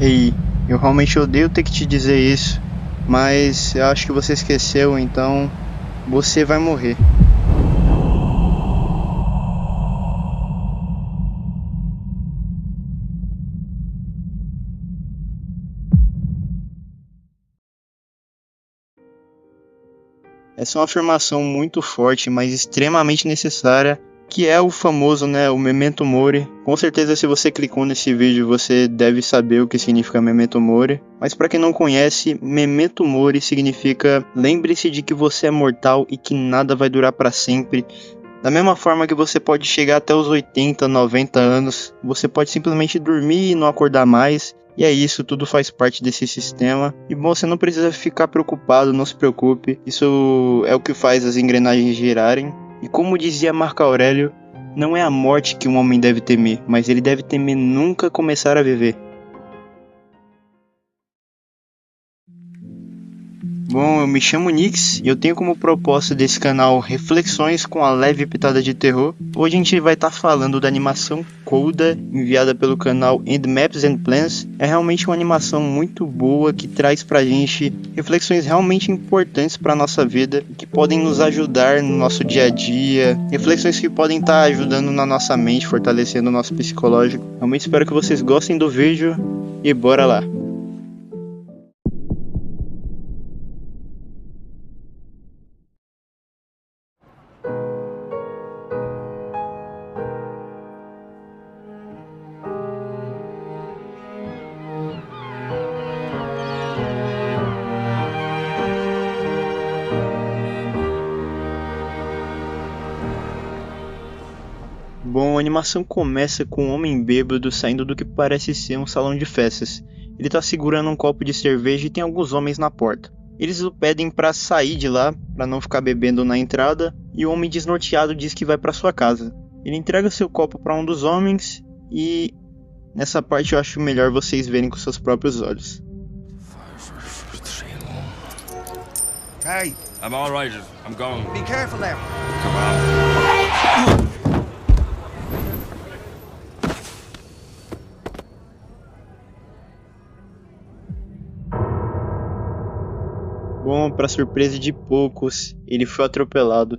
Ei, eu realmente odeio ter que te dizer isso, mas eu acho que você esqueceu, então você vai morrer. Essa é uma afirmação muito forte, mas extremamente necessária, que é o famoso, o Memento Mori. Com certeza, se você clicou nesse vídeo, você deve saber o que significa Memento Mori. Mas para quem não conhece, Memento Mori significa lembre-se de que você é mortal e que nada vai durar para sempre. Da mesma forma que você pode chegar até os 80, 90 anos, você pode simplesmente dormir e não acordar mais. E é isso, tudo faz parte desse sistema. E bom, você não precisa ficar preocupado, não se preocupe. Isso é o que faz as engrenagens girarem. E como dizia Marco Aurélio, não é a morte que um homem deve temer, mas ele deve temer nunca começar a viver. Bom, eu me chamo Nix e eu tenho como proposta desse canal reflexões com a leve pitada de terror. Hoje a gente vai estar falando da animação Coda, enviada pelo canal End Maps and Plans. É realmente uma animação muito boa que traz pra gente reflexões realmente importantes pra nossa vida, que podem nos ajudar no nosso dia a dia, reflexões que podem estar ajudando na nossa mente, fortalecendo o nosso psicológico. Realmente espero que vocês gostem do vídeo e bora lá! Bom, a animação começa com um homem bêbado saindo do que parece ser um salão de festas. Ele tá segurando um copo de cerveja e tem alguns homens na porta. Eles o pedem pra sair de lá, pra não ficar bebendo na entrada, e o homem desnorteado diz que vai pra sua casa. Ele entrega seu copo pra um dos homens e nessa parte eu acho melhor vocês verem com seus próprios olhos. Hey, I'm all right. I'm going. be careful now. Come on. Bom, para surpresa de poucos, ele foi atropelado.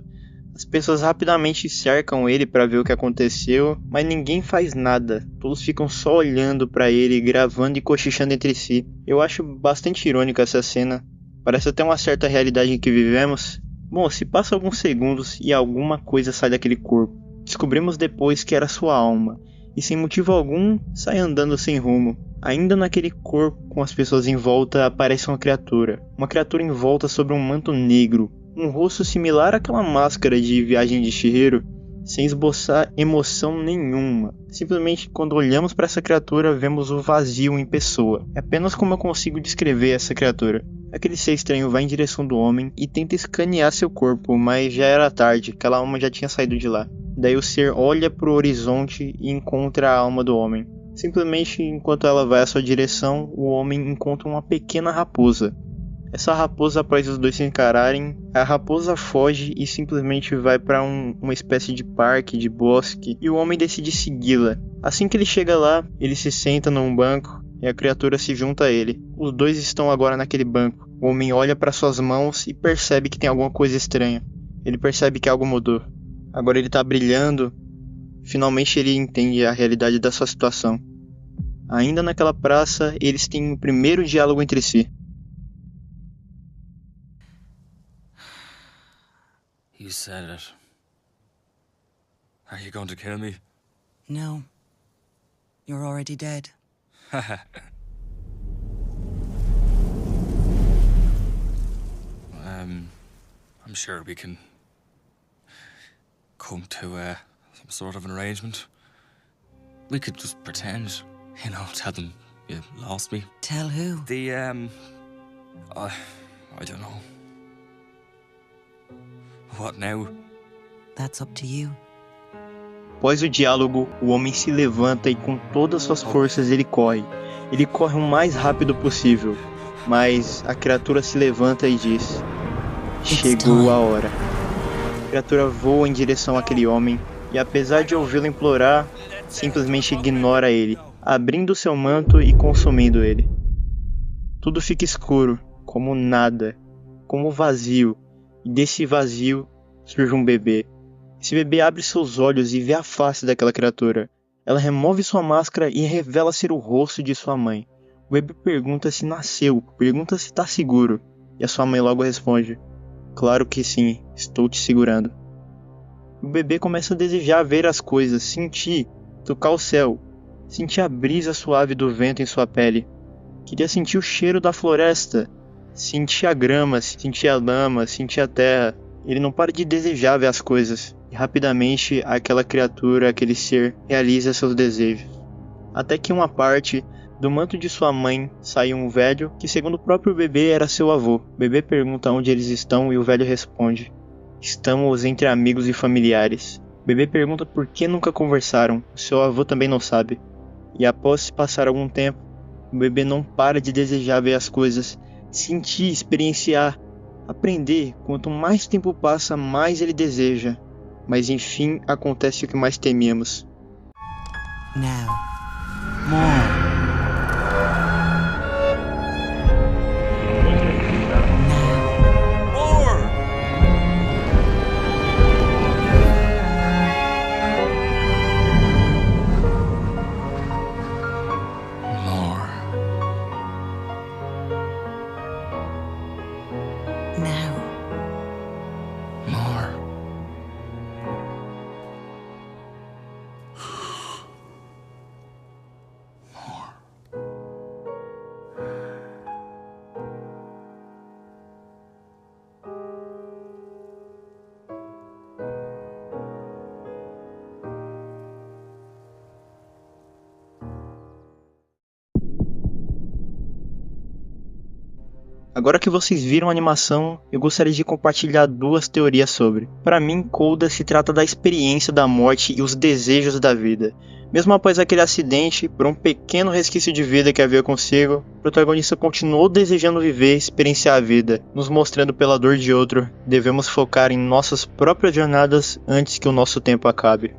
As pessoas rapidamente cercam ele para ver o que aconteceu, mas ninguém faz nada. Todos ficam só olhando para ele, gravando e cochichando entre si. Eu acho bastante irônica essa cena. Parece até uma certa realidade em que vivemos. Bom, se passa alguns segundos e alguma coisa sai daquele corpo. Descobrimos depois que era sua alma, e sem motivo algum, sai andando sem rumo. Ainda naquele corpo, com as pessoas em volta, aparece uma criatura. Uma criatura envolta sobre um manto negro. Um rosto similar àquela máscara de Viagem de Chihiro, sem esboçar emoção nenhuma. Simplesmente, quando olhamos para essa criatura, vemos o vazio em pessoa. É apenas como eu consigo descrever essa criatura. Aquele ser estranho vai em direção do homem e tenta escanear seu corpo, mas já era tarde, aquela alma já tinha saído de lá. Daí o ser olha para o horizonte e encontra a alma do homem. Simplesmente, enquanto ela vai à sua direção, o homem encontra uma pequena raposa. Essa raposa, após os dois se encararem, a raposa foge e simplesmente vai para uma espécie de parque, de bosque, e o homem decide segui-la. Assim que ele chega lá, ele se senta num banco e a criatura se junta a ele. Os dois estão agora naquele banco. O homem olha para suas mãos e percebe que tem alguma coisa estranha. Ele percebe que algo mudou. Agora ele está brilhando. Finalmente ele entende a realidade da sua situação. Ainda naquela praça, eles têm o primeiro diálogo entre si. You said it. Are you going to kill me? No. You're already dead. I'm sure we can come to some sort of an arrangement. We could just pretend, tell them you lost me. Tell who? I don't know. What now? That's up to you. Após o diálogo, o homem se levanta e com todas suas forças ele corre. Ele corre o mais rápido possível, mas a criatura se levanta e diz: chegou a hora. A criatura voa em direção àquele homem e apesar de ouvi-lo implorar, simplesmente ignora ele. abrindo seu manto e consumindo ele. Tudo fica escuro, como nada, como vazio, e desse vazio surge um bebê. Esse bebê abre seus olhos e vê a face daquela criatura. Ela remove sua máscara e revela ser o rosto de sua mãe. O bebê pergunta se nasceu, pergunta se está seguro, e a sua mãe logo responde: claro que sim, estou te segurando. O bebê começa a desejar ver as coisas, sentir, tocar o céu, sentir a brisa suave do vento em sua pele. Queria sentir o cheiro da floresta, sentir a grama, sentir a lama, sentir a terra. Ele não para de desejar ver as coisas, e rapidamente aquela criatura, aquele ser, realiza seus desejos. Até que em uma parte do manto de sua mãe sai um velho que, segundo o próprio bebê, era seu avô. O bebê pergunta onde eles estão e o velho responde: estamos entre amigos e familiares. O bebê pergunta por que nunca conversaram. O seu avô também não sabe. E após se passar algum tempo, o bebê não para de desejar ver as coisas, sentir, experienciar, aprender. Quanto mais tempo passa, mais ele deseja. Mas enfim, acontece o que mais temíamos. Now, more. Now. More. Agora que vocês viram a animação, eu gostaria de compartilhar duas teorias sobre. Para mim, Coda se trata da experiência da morte e os desejos da vida. Mesmo após aquele acidente, por um pequeno resquício de vida que havia consigo, o protagonista continuou desejando viver e experienciar a vida, nos mostrando pela dor de outro, devemos focar em nossas próprias jornadas antes que o nosso tempo acabe.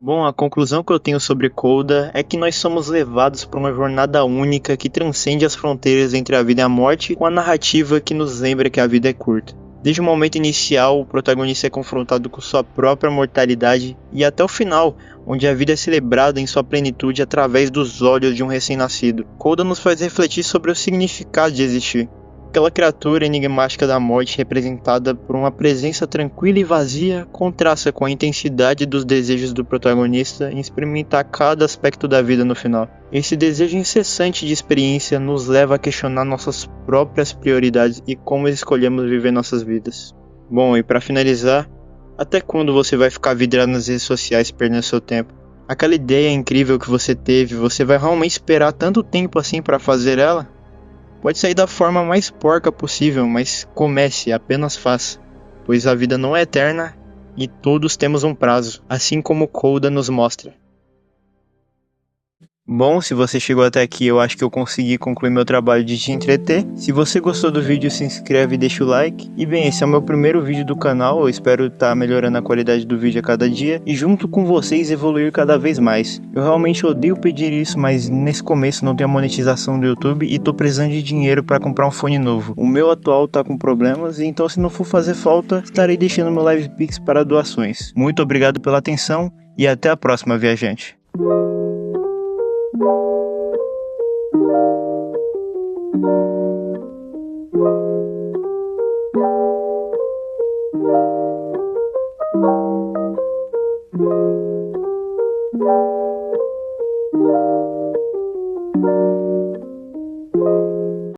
Bom, a conclusão que eu tenho sobre Coda é que nós somos levados por uma jornada única que transcende as fronteiras entre a vida e a morte, com a narrativa que nos lembra que a vida é curta. Desde o momento inicial, o protagonista é confrontado com sua própria mortalidade e até o final, onde a vida é celebrada em sua plenitude através dos olhos de um recém-nascido. Coda nos faz refletir sobre o significado de existir. Aquela criatura enigmática da morte, representada por uma presença tranquila e vazia, contrasta com a intensidade dos desejos do protagonista em experimentar cada aspecto da vida no final. Esse desejo incessante de experiência nos leva a questionar nossas próprias prioridades e como escolhemos viver nossas vidas. Bom, e para finalizar, até quando você vai ficar vidrado nas redes sociais perdendo seu tempo? Aquela ideia incrível que você teve, você vai realmente esperar tanto tempo assim para fazer ela? Pode sair da forma mais porca possível, mas comece, apenas faça, pois a vida não é eterna e todos temos um prazo, assim como Coda nos mostra. Bom, se você chegou até aqui, eu acho que eu consegui concluir meu trabalho de te entreter. Se você gostou do vídeo, se inscreve e deixa o like. E bem, esse é o meu primeiro vídeo do canal, eu espero estar melhorando a qualidade do vídeo a cada dia e junto com vocês evoluir cada vez mais. Eu realmente odeio pedir isso, mas nesse começo não tenho a monetização do YouTube e tô precisando de dinheiro para comprar um fone novo. O meu atual tá com problemas, então se não for fazer falta, estarei deixando meu LivePix para doações. Muito obrigado pela atenção e até a próxima, viajante. Thank you.